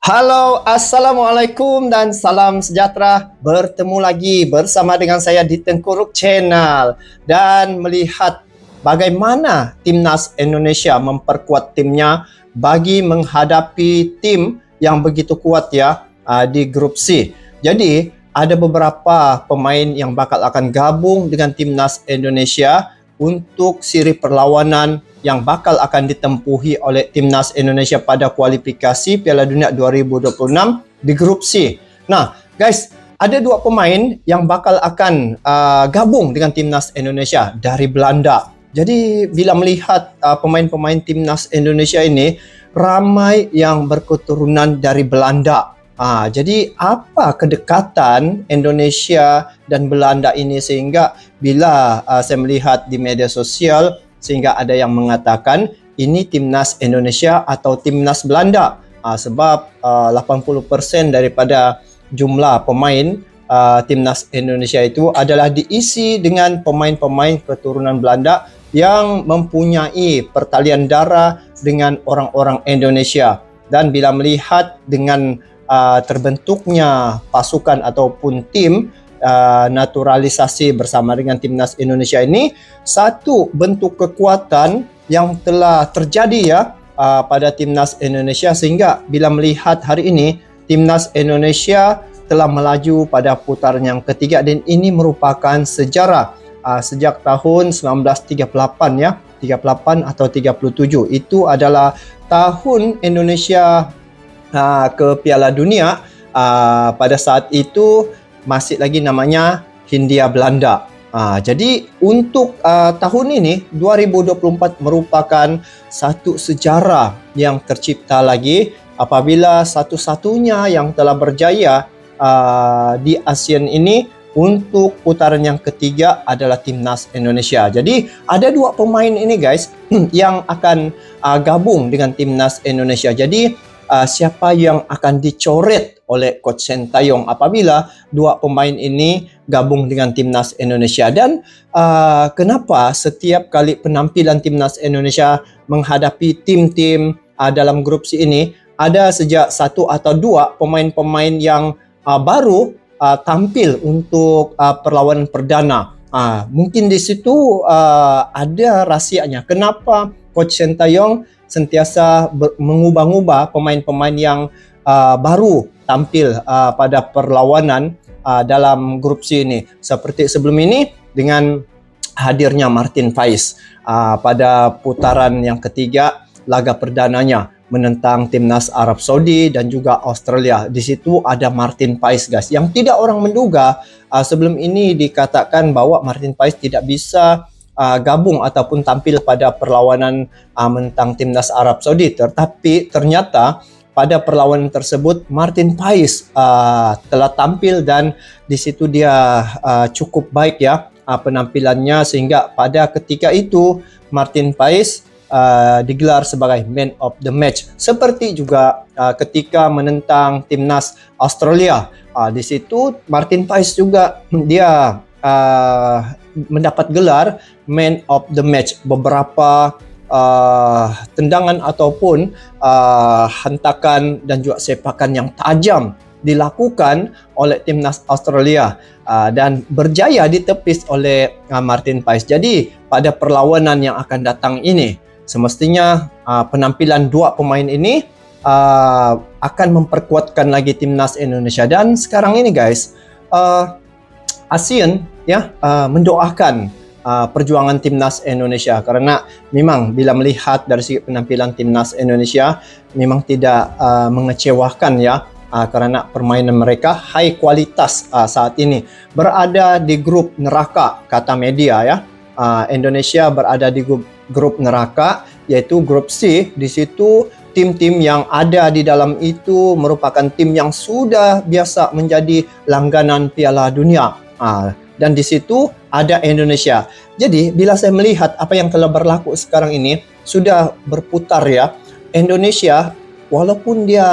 Halo, Assalamualaikum dan salam sejahtera. Bertemu lagi bersama dengan saya di Tengkuruk Channel dan melihat bagaimana Timnas Indonesia memperkuat timnya bagi menghadapi tim yang begitu kuat di grup C. Jadi ada beberapa pemain yang bakal akan gabung dengan Timnas Indonesia untuk siri perlawanan yang bakal akan ditempuhi oleh Timnas Indonesia pada kualifikasi Piala Dunia 2026 di grup C. Nah, guys, ada dua pemain yang bakal akan gabung dengan Timnas Indonesia dari Belanda. Jadi, bila melihat pemain-pemain Timnas Indonesia ini, ramai yang berketurunan dari Belanda. Jadi apa kedekatan Indonesia dan Belanda ini sehingga bila saya melihat di media sosial sehingga ada yang mengatakan ini Timnas Indonesia atau Timnas Belanda sebab 80% daripada jumlah pemain Timnas Indonesia itu adalah diisi dengan pemain-pemain keturunan Belanda yang mempunyai pertalian darah dengan orang-orang Indonesia. Dan bila melihat dengan terbentuknya pasukan ataupun tim naturalisasi bersama dengan Timnas Indonesia ini, satu bentuk kekuatan yang telah terjadi pada Timnas Indonesia sehingga bila melihat hari ini Timnas Indonesia telah melaju pada putaran yang ketiga dan ini merupakan sejarah sejak tahun 1938 38 atau 37 itu adalah tahun Indonesia ke Piala Dunia. Pada saat itu masih lagi namanya Hindia Belanda. Jadi untuk tahun ini 2024 merupakan satu sejarah yang tercipta lagi apabila satu-satunya yang telah berjaya di ASEAN ini untuk putaran yang ketiga adalah Timnas Indonesia. Jadi ada dua pemain ini guys yang akan gabung dengan Timnas Indonesia. Jadi siapa yang akan dicoret oleh Coach Sintayong apabila dua pemain ini gabung dengan Timnas Indonesia. Dan kenapa setiap kali penampilan Timnas Indonesia menghadapi tim-tim dalam grup C ini ada sejak satu atau dua pemain-pemain yang baru tampil untuk perlawanan perdana. Mungkin di situ ada rahsianya kenapa Coach Sintayong sentiasa mengubah-ubah pemain-pemain yang baru tampil pada perlawanan dalam grup C ini. Seperti sebelum ini dengan hadirnya Martin Paes pada putaran yang ketiga laga perdananya menentang Timnas Arab Saudi dan juga Australia. Di situ ada Martin Paes guys yang tidak orang menduga. Sebelum ini dikatakan bahwa Martin Paes tidak bisa gabung ataupun tampil pada perlawanan menentang Timnas Arab Saudi, tetapi ternyata pada perlawanan tersebut Martin Paes telah tampil dan di situ dia cukup baik penampilannya sehingga pada ketika itu Martin Paes digelar sebagai man of the match. Seperti juga ketika menentang Timnas Australia, di situ Martin Paes juga dia mendapat gelar man of the match. Beberapa tendangan ataupun hentakan dan juga sepakan yang tajam dilakukan oleh Timnas Australia dan berjaya ditepis oleh Martin Paes. Jadi pada perlawanan yang akan datang ini semestinya penampilan dua pemain ini akan memperkuatkan lagi Timnas Indonesia. Dan sekarang ini guys ASEAN mendoakan perjuangan Timnas Indonesia karena memang bila melihat dari segi penampilan Timnas Indonesia memang tidak mengecewakan karena permainan mereka high kualitas saat ini berada di grup neraka kata media Indonesia berada di grup neraka yaitu grup C. Di situ tim-tim yang ada di dalam itu merupakan tim yang sudah biasa menjadi langganan Piala Dunia. Dan di situ ada Indonesia. Jadi bila saya melihat apa yang telah berlaku sekarang ini sudah berputar Indonesia walaupun dia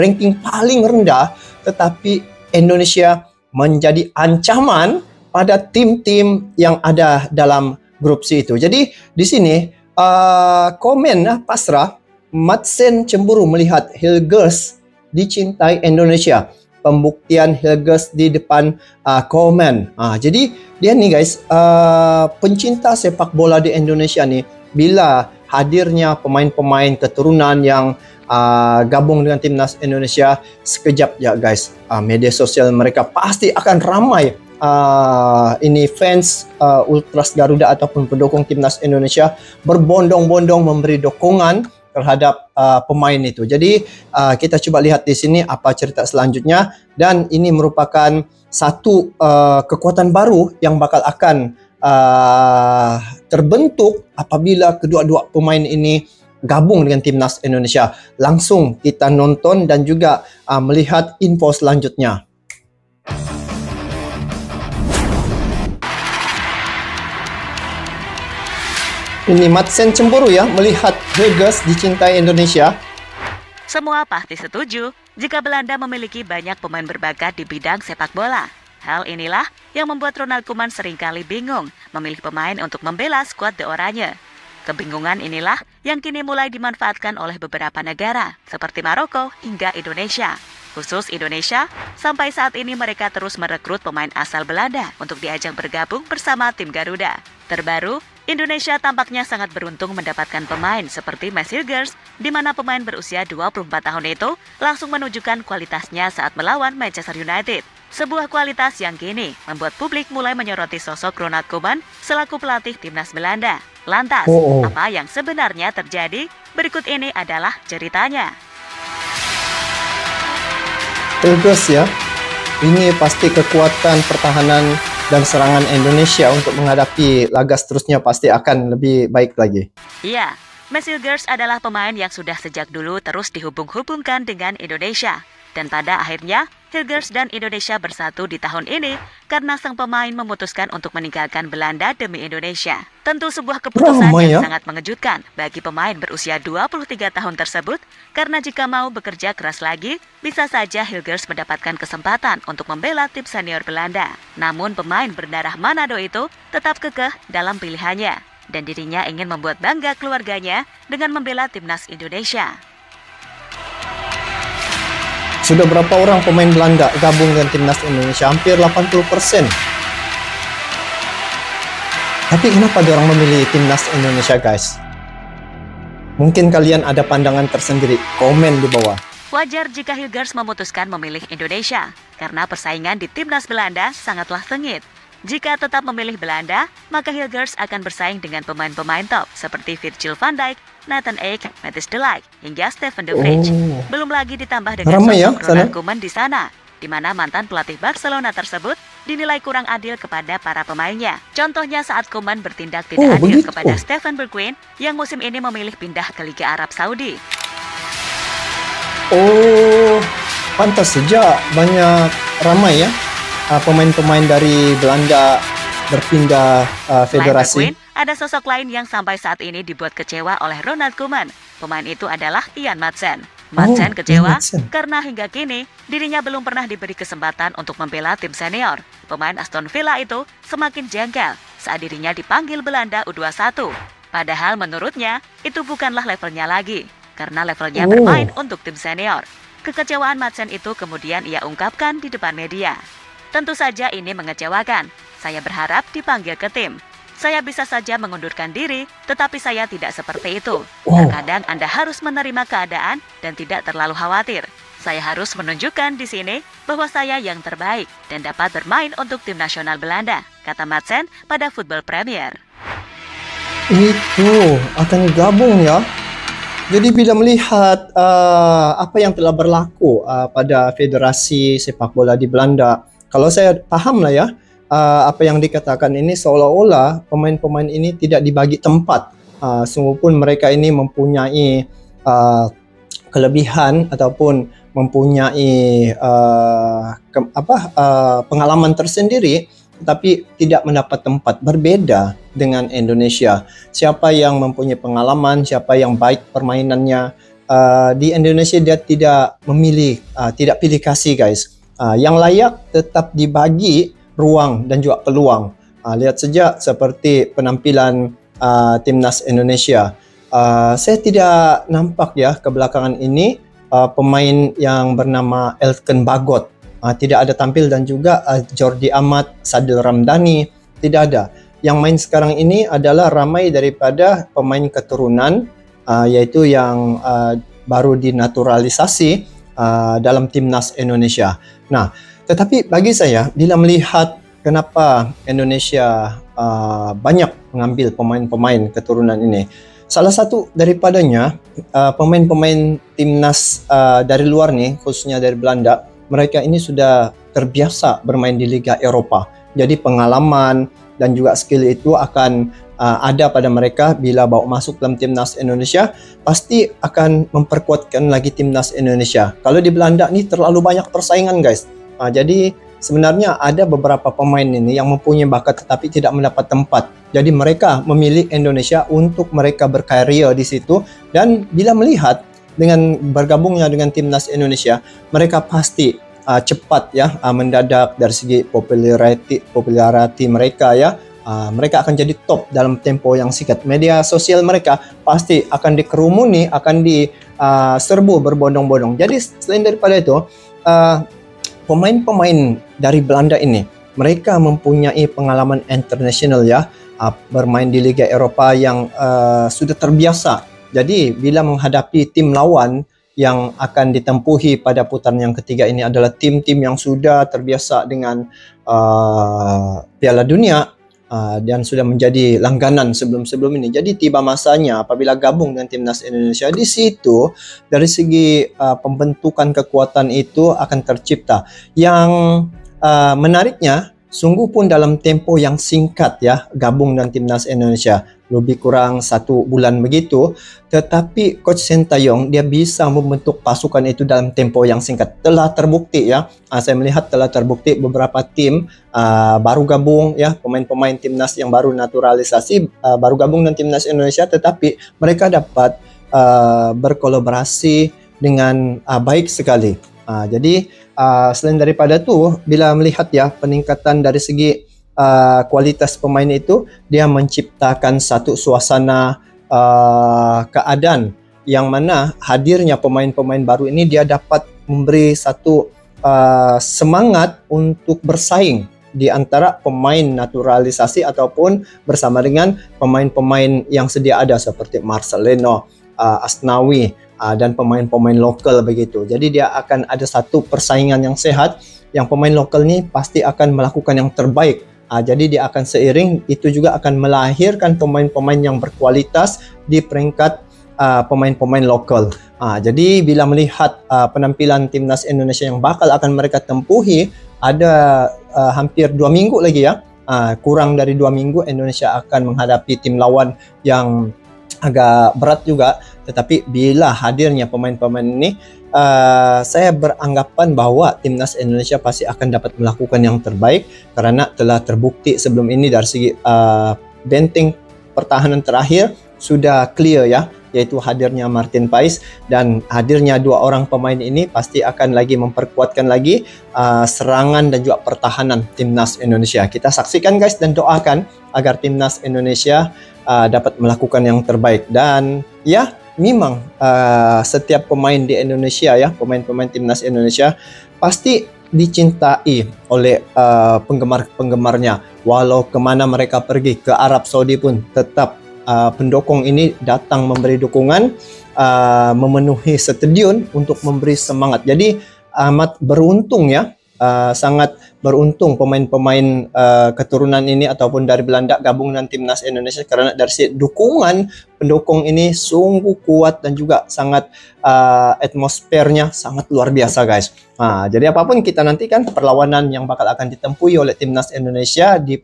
ranking paling rendah tetapi Indonesia menjadi ancaman pada tim-tim yang ada dalam grup C itu. Jadi di sini komen pasrah Madsen cemburu melihat Hilgers dicintai Indonesia. Pembuktian Hilgers di depan komen. Jadi dia nih guys, pencinta sepak bola di Indonesia nih, bila hadirnya pemain-pemain keturunan yang gabung dengan timnas Indonesia, sekejap ya guys, media sosial mereka pasti akan ramai. Ini fans Ultras Garuda ataupun pendukung timnas Indonesia berbondong-bondong memberi dukungan terhadap pemain itu. Jadi kita coba lihat di sini apa cerita selanjutnya, dan ini merupakan satu kekuatan baru yang bakal akan terbentuk apabila kedua-dua pemain ini gabung dengan timnas Indonesia. Langsung kita nonton dan juga melihat info selanjutnya. Ini Madsen cemburu ya melihat Hilgers dicintai Indonesia. Semua pasti setuju jika Belanda memiliki banyak pemain berbakat di bidang sepak bola. Hal inilah yang membuat Ronald Koeman seringkali bingung memilih pemain untuk membela skuad The Oranje. Kebingungan inilah yang kini mulai dimanfaatkan oleh beberapa negara seperti Maroko hingga Indonesia. Khusus Indonesia, sampai saat ini mereka terus merekrut pemain asal Belanda untuk diajak bergabung bersama tim Garuda. Terbaru, Indonesia tampaknya sangat beruntung mendapatkan pemain seperti Mads Hilgers, di mana pemain berusia 24 tahun itu langsung menunjukkan kualitasnya saat melawan Manchester United. Sebuah kualitas yang kini membuat publik mulai menyoroti sosok Ronald Koeman selaku pelatih timnas Belanda. Lantas, apa yang sebenarnya terjadi? Berikut ini adalah ceritanya. Hilgers ya, ini pasti kekuatan pertahanan dan serangan Indonesia untuk menghadapi laga seterusnya pasti akan lebih baik lagi. Iya, Mads Hilgers adalah pemain yang sudah sejak dulu terus dihubung-hubungkan dengan Indonesia. Dan pada akhirnya, Hilgers dan Indonesia bersatu di tahun ini karena sang pemain memutuskan untuk meninggalkan Belanda demi Indonesia. Tentu sebuah keputusan yang sangat mengejutkan bagi pemain berusia 23 tahun tersebut, karena jika mau bekerja keras lagi, bisa saja Hilgers mendapatkan kesempatan untuk membela tim senior Belanda. Namun pemain berdarah Manado itu tetap kekeh dalam pilihannya, dan dirinya ingin membuat bangga keluarganya dengan membela timnas Indonesia. Sudah berapa orang pemain Belanda gabung dengan timnas Indonesia? Hampir 80%. Tapi kenapa dia orang memilih timnas Indonesia, guys? Mungkin kalian ada pandangan tersendiri. Komen di bawah. Wajar jika Hilgers memutuskan memilih Indonesia, karena persaingan di timnas Belanda sangatlah sengit. Jika tetap memilih Belanda, maka Hilgers akan bersaing dengan pemain-pemain top seperti Virgil van Dijk, Nathan Ake, Matthijs de Ligt, hingga Steven de Vrij. Belum lagi ditambah dengan sosok Ronald Koeman di sana, di mana mantan pelatih Barcelona tersebut dinilai kurang adil kepada para pemainnya. Contohnya saat Koeman bertindak tidak adil kepada Steven Bergwijn yang musim ini memilih pindah ke Liga Arab Saudi. Pantas saja banyak ramai ya pemain-pemain dari Belanda berpindah federasi. Ada sosok lain yang sampai saat ini dibuat kecewa oleh Ronald Koeman. Pemain itu adalah Ian Madsen. Madsen kecewa karena hingga kini dirinya belum pernah diberi kesempatan untuk membela tim senior. Pemain Aston Villa itu semakin jengkel saat dirinya dipanggil Belanda U21. Padahal menurutnya itu bukanlah levelnya lagi, karena levelnya bermain untuk tim senior. Kekecewaan Madsen itu kemudian ia ungkapkan di depan media. Tentu saja ini mengecewakan. Saya berharap dipanggil ke tim. Saya bisa saja mengundurkan diri, tetapi saya tidak seperti itu. Terkadang Anda harus menerima keadaan dan tidak terlalu khawatir. Saya harus menunjukkan di sini bahwa saya yang terbaik dan dapat bermain untuk tim nasional Belanda, kata Madsen pada Football Premier. Itu akan gabung ya. Jadi bila melihat apa yang telah berlaku pada federasi sepak bola di Belanda, kalau saya paham lah ya, apa yang dikatakan ini seolah-olah pemain-pemain ini tidak dibagi tempat, sungguh pun mereka ini mempunyai kelebihan ataupun mempunyai pengalaman tersendiri, tetapi tidak mendapat tempat. Berbeda dengan Indonesia. Siapa yang mempunyai pengalaman, siapa yang baik permainannya, di Indonesia dia tidak memilih, tidak pilih kasih guys. Yang layak tetap dibagi ruang dan juga peluang. Lihat saja seperti penampilan timnas Indonesia. saya tidak nampak ya kebelakangan ini pemain yang bernama Elkan Bagot tidak ada tampil, dan juga Jordi Amat, Sadil Ramdhani tidak ada. Yang main sekarang ini adalah ramai daripada pemain keturunan yaitu yang baru dinaturalisasi dalam timnas Indonesia. Nah, tetapi bagi saya bila melihat kenapa Indonesia banyak mengambil pemain-pemain keturunan ini, salah satu daripadanya pemain-pemain timnas dari luar nih, khususnya dari Belanda, mereka ini sudah terbiasa bermain di Liga Eropa. Jadi pengalaman dan juga skill itu akan ada pada mereka. Bila bawa masuk dalam timnas Indonesia, pasti akan memperkuatkan lagi timnas Indonesia. Kalau di Belanda nih terlalu banyak persaingan guys. Jadi sebenarnya ada beberapa pemain ini yang mempunyai bakat tetapi tidak mendapat tempat. Jadi mereka memilih Indonesia untuk mereka berkarya di situ, dan bila melihat dengan bergabungnya dengan timnas Indonesia, mereka pasti cepat ya mendadak dari segi popularity mereka ya. Mereka akan jadi top dalam tempo yang singkat. Media sosial mereka pasti akan dikerumuni, akan diserbu berbondong-bondong. Jadi selain daripada itu, pemain-pemain dari Belanda ini, mereka mempunyai pengalaman internasional ya, bermain di Liga Eropa yang sudah terbiasa. Jadi bila menghadapi tim lawan yang akan ditempuhi pada putaran yang ketiga ini adalah tim-tim yang sudah terbiasa dengan Piala Dunia dan sudah menjadi langganan sebelum-sebelum ini. Jadi tiba masanya apabila gabung dengan timnas Indonesia, di situ dari segi pembentukan kekuatan itu akan tercipta. Yang menariknya, sungguh pun dalam tempo yang singkat ya gabung dengan timnas Indonesia, lebih kurang 1 bulan begitu, tetapi Coach Sintayong dia bisa membentuk pasukan itu dalam tempo yang singkat. Telah terbukti ya, saya melihat telah terbukti beberapa tim baru gabung ya, pemain-pemain timnas yang baru naturalisasi baru gabung dengan timnas Indonesia, tetapi mereka dapat berkolaborasi dengan baik sekali. Jadi selain daripada itu, bila melihat ya peningkatan dari segi kualitas pemain itu, dia menciptakan satu suasana keadaan yang mana hadirnya pemain-pemain baru ini dia dapat memberi satu semangat untuk bersaing di antara pemain naturalisasi ataupun bersama dengan pemain-pemain yang sedia ada seperti Marcelino, Asnawi, dan pemain-pemain lokal begitu. Jadi dia akan ada satu persaingan yang sehat, yang pemain lokal ni pasti akan melakukan yang terbaik. Jadi dia akan seiring itu juga akan melahirkan pemain-pemain yang berkualitas di peringkat pemain-pemain lokal. Jadi bila melihat penampilan timnas Indonesia yang bakal akan mereka tempuhi, ada hampir 2 minggu lagi ya, kurang dari 2 minggu Indonesia akan menghadapi tim lawan yang agak berat juga. Tetapi bila hadirnya pemain-pemain ini, saya beranggapan bahwa timnas Indonesia pasti akan dapat melakukan yang terbaik, karena telah terbukti sebelum ini dari segi benteng pertahanan terakhir sudah clear ya, yaitu hadirnya Martin Paes, dan hadirnya 2 orang pemain ini pasti akan lagi memperkuatkan lagi serangan dan juga pertahanan timnas Indonesia. Kita saksikan guys dan doakan agar timnas Indonesia dapat melakukan yang terbaik. Dan ya memang setiap pemain di Indonesia ya, pemain-pemain timnas Indonesia pasti dicintai oleh penggemar-penggemarnya. Walau kemana mereka pergi, ke Arab Saudi pun tetap pendukung ini datang memberi dukungan, memenuhi stadion untuk memberi semangat. Jadi amat beruntung ya, sangat beruntung pemain-pemain keturunan ini ataupun dari Belanda gabung dengan timnas Indonesia, karena dari dukungan pendukung ini sungguh kuat dan juga sangat atmosfernya sangat luar biasa guys. Jadi apapun kita nantikan perlawanan yang bakal akan ditempuhi oleh timnas Indonesia di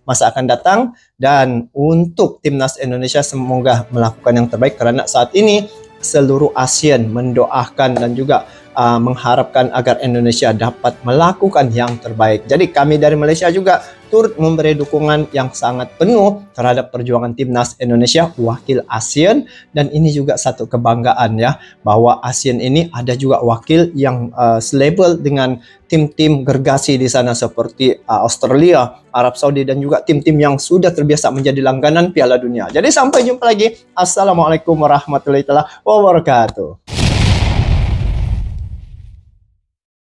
masa akan datang, dan untuk timnas Indonesia semoga melakukan yang terbaik, karena saat ini seluruh ASEAN mendoakan dan juga mengharapkan agar Indonesia dapat melakukan yang terbaik. Jadi kami dari Malaysia juga turut memberi dukungan yang sangat penuh terhadap perjuangan timnas Indonesia wakil ASEAN. Dan ini juga satu kebanggaan ya, bahwa ASEAN ini ada juga wakil yang selabel dengan tim-tim gergasi di sana seperti Australia, Arab Saudi, dan juga tim-tim yang sudah terbiasa menjadi langganan Piala Dunia. Jadi sampai jumpa lagi. Assalamualaikum warahmatullahi wabarakatuh.